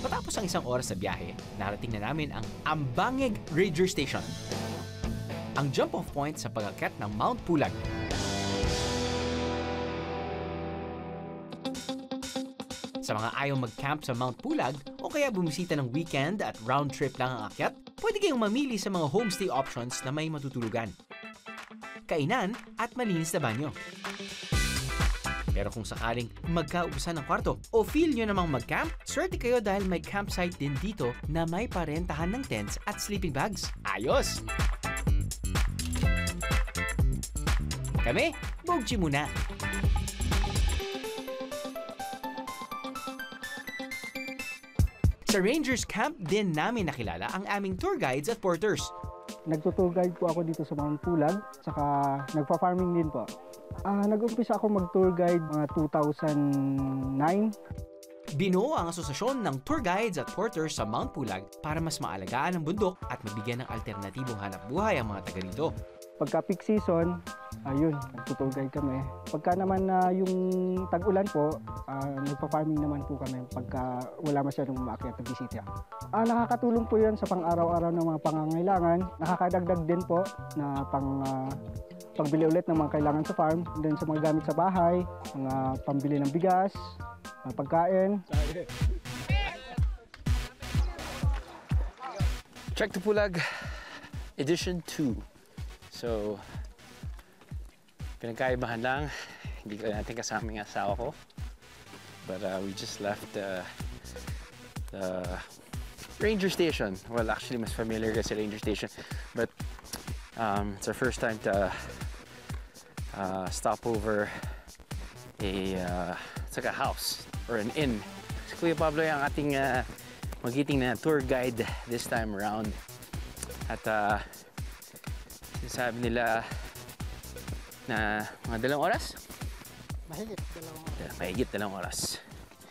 Matapos ang isang oras na biyahe, narating na namin ang Ambangeg Ranger Station. Ang jump-off point sa pag-akyat ng Mount Pulag. Sa mga ayaw mag-camp sa Mount Pulag o kaya bumisita ng weekend at round trip lang ang akyat, pwede kayong mamili sa mga homestay options na may matutulugan, kainan at malinis na banyo. Pero kung sakaling magkaubusan ng kwarto o feel nyo namang mag-camp, swerte kayo dahil may campsite din dito na may parentahan ng tents at sleeping bags. Ayos! Kami, Bogchi muna! Sa Rangers Camp din namin nakilala ang aming tour guides at porters. Nagtutour guide po ako dito sa Mount Pulag, saka nagpa-farming din po. Nag-umpisa ako mag-tour guide mga 2009. Binuo ang asosasyon ng tour guides at porters sa Mount Pulag para mas maalagaan ang bundok at mabigyan ng alternatibong hanap buhay ang mga taga rito. Pagka peak season, ayun, nagtutour guide kami. Pagka naman yung tag-ulan po, nagpa-farming naman po kami pagka wala masyadong umaakyat na bisita. Nakakatulong po yan sa pang-araw-araw ng mga pangangailangan. Nakakadagdag din po na pagbili ulit ng mga kailangan sa farm, then sa mga gamit sa bahay, mga pambili ng bigas, pagkain. Trek to Pulag, Edition 2. So, pinagkaibahan lang, hindi ko natin kasama yung asawa ko. But we just left the Ranger Station. Well, actually, mas familiar kasi Ranger Station. But it's our first time to stop over it's like a house or an inn. Si Kuya Pablo yung ating magiting na tour guide this time around. At sabi nila na mga 2 oras? Mahigit 2 oras.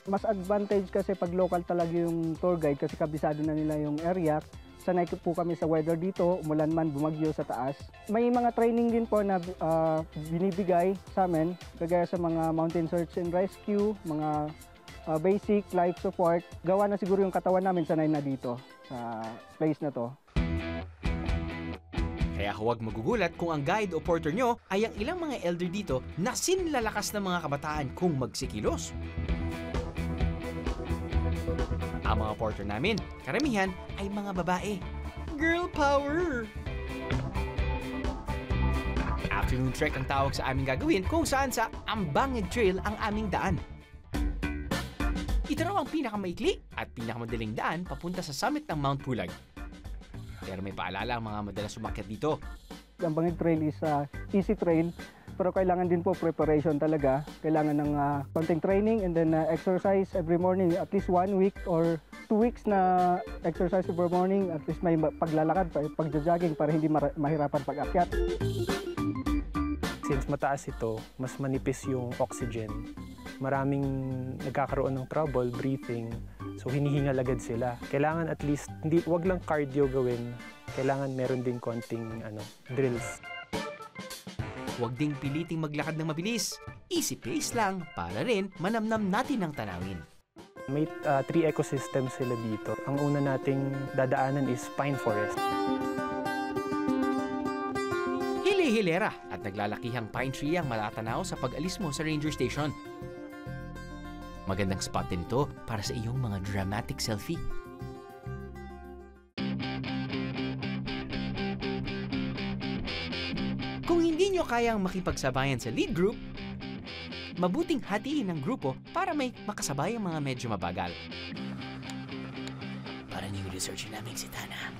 Mas advantage kasi pag local talaga yung tour guide kasi kabisado na nila yung area. Sanay po kami sa weather dito, umulan man, bumagyo sa taas. May mga training din po na binibigay sa amin, kagaya sa mga mountain search and rescue, mga basic life support. Gawa na siguro yung katawan namin, sanay na dito sa place na to. Kaya huwag magugulat kung ang guide o porter nyo ay ang ilang mga elder dito na sinlalakas ng mga kabataan kung magsikilos. Ang mga porter namin, karamihan ay mga babae. Girl power! Afternoon trek ang tawag sa aming gagawin kung saan sa Ambangeg Trail ang aming daan. Ito raw ang pinakamaikli at pinakamadaling daan papunta sa summit ng Mount Pulag. Pero may paalala ang mga madalas umakyat dito. Ang Ambangeg Trail is easy trail, pero kailangan din po preparation talaga. Kailangan ng konting training and then exercise every morning, at least 1 week or 2 weeks na exercise every morning. At least may paglalakad, pagja-jogging para hindi mahirapan pag-akyat. Since mataas ito, mas manipis yung oxygen. Maraming nagkakaroon ng trouble breathing, so hinihingal agad sila. Kailangan at least, wag lang cardio gawin, kailangan meron din konting drills. Huwag ding piliting maglakad ng mabilis. Easy pace lang para rin manamnam natin ang tanawin. May 3 ecosystems sila dito. Ang una nating dadaanan is pine forest. Hili-hilera at naglalakihang pine tree ang matatanaw sa pag-alis mo sa Ranger Station. Magandang spot din ito para sa iyong mga dramatic selfie. Kung hindi nyo kayang makipagsabayan sa lead group, mabuting hatiin ang grupo para may makasabay ang mga medyo mabagal. Para new research namin si Tana.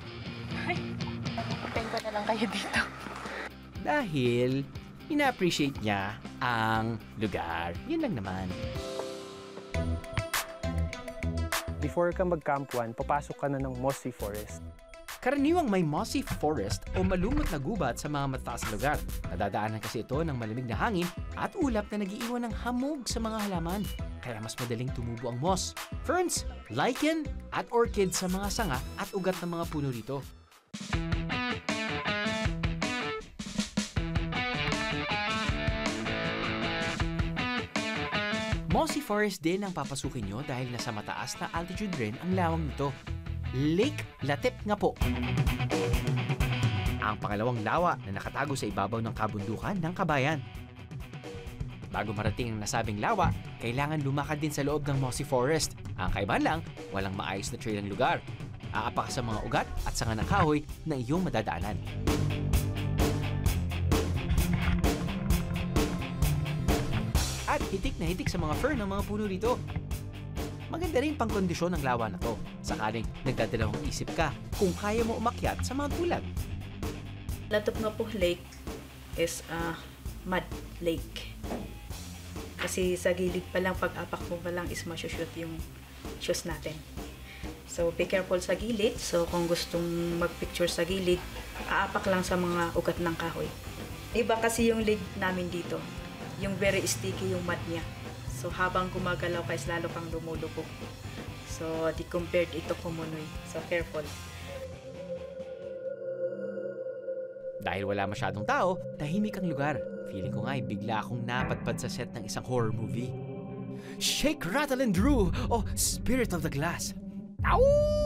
Ay, patayin ko na lang kayo dito. Dahil ina-appreciate niya ang lugar. Yun lang naman. Before ka mag-Camp 1, papasok ka na ng mossy forest. Karaniwang may mossy forest o malumot na gubat sa mga matataas na lugar. Nadadaanan kasi ito ng malamig na hangin at ulap na nagiiwan ng hamog sa mga halaman. Kaya mas madaling tumubo ang moss, ferns, lichen at orchids sa mga sanga at ugat ng mga puno rito. Mossy Forest din ang papasukin nyo dahil nasa mataas na altitude rin ang lawang nito. Lake Latip nga po. Ang pangalawang lawa na nakatago sa ibabaw ng kabundukan ng Kabayan. Bago marating ang nasabing lawa, kailangan lumakad din sa loob ng Mossy Forest. Ang kaibahan lang, walang maayos na trail ang lugar. Aapak sa mga ugat at sanga ng kahoy na iyong madadaanan. At hitik na hitik sa mga fern ng mga puno dito. Maganda rin pang kondisyon ng lawa na to, sakaling nagdadalawang isip ka kung kaya mo umakyat sa Mount Pulag. Latop nga po lake is a mud lake. Kasi sa gilid pa lang, pag-apak mo pa lang is masushoot yung shoes natin. So be careful sa gilid. So kung gustong mag-picture sa gilid, aapak lang sa mga ugat ng kahoy. Iba kasi yung leg namin dito. Yung very sticky yung mud niya. So habang gumagalaw ka is lalo kang lumulubog. So di compared ito kumunoy. So careful. Dahil wala masyadong tao, tahimik ang lugar. Feeling ko nga ay bigla akong napadpad sa set ng isang horror movie. Shake, Rattle, and Drew o Spirit of the Glass. Ow!